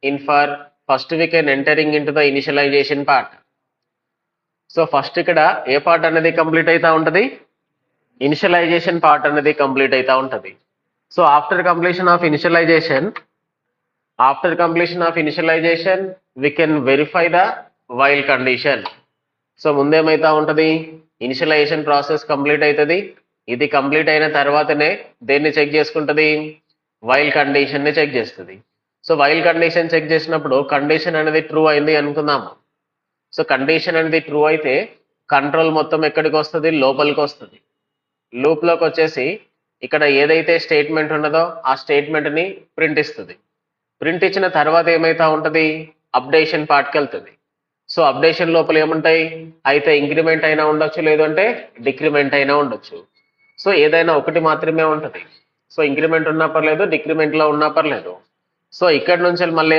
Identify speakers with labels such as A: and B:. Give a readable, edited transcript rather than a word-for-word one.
A: in for first we can entering into the initialization part. So first ఇక్కడ ఏ part అనేది complete అవుతా ఉంటుంది, initialisation part అనేది complete అవుతా ఉంటుంది. So after completion of initialization we can verify the while condition. So ముందేమైతా ఉంటుంది, initialization process complete అవుతుంది. ఇది కంప్లీట్ అయిన తర్వాతనే దేన్ని చెక్ చేసుకుంటుంది, వైల్ కండిషన్ ని చెక్ చేస్తుంది. సో వైల్ కండిషన్ చెక్ చేసినప్పుడు కండిషన్ అనేది ట్రూ అయింది అనుకుందాము. సో కండిషన్ అనేది ట్రూ అయితే కంట్రోల్ మొత్తం ఎక్కడికి వస్తుంది, లోపలికి వస్తుంది. లూప్ లోకి వచ్చేసి ఇక్కడ ఏదైతే స్టేట్మెంట్ ఉన్నదో ఆ స్టేట్మెంట్ ని ప్రింట్ ఇస్తుంది. ప్రింట్ ఇచ్చిన తర్వాత ఏమైతా ఉంటుంది, అప్డేషన్ పార్ట్కి వెళ్తుంది. సో అప్డేషన్ లోపల ఏముంటాయి, అయితే ఇంక్రిమెంట్ అయినా ఉండొచ్చు, లేదంటే డిక్రిమెంట్ అయినా ఉండొచ్చు. సో ఏదైనా ఒకటి మాత్రమే ఉంటుంది. సో ఇంక్రిమెంట్ ఉన్నా పర్లేదు, డిక్రిమెంట్ లో ఉన్నా పర్లేదు. సో ఇక్కడ నుంచి మళ్ళీ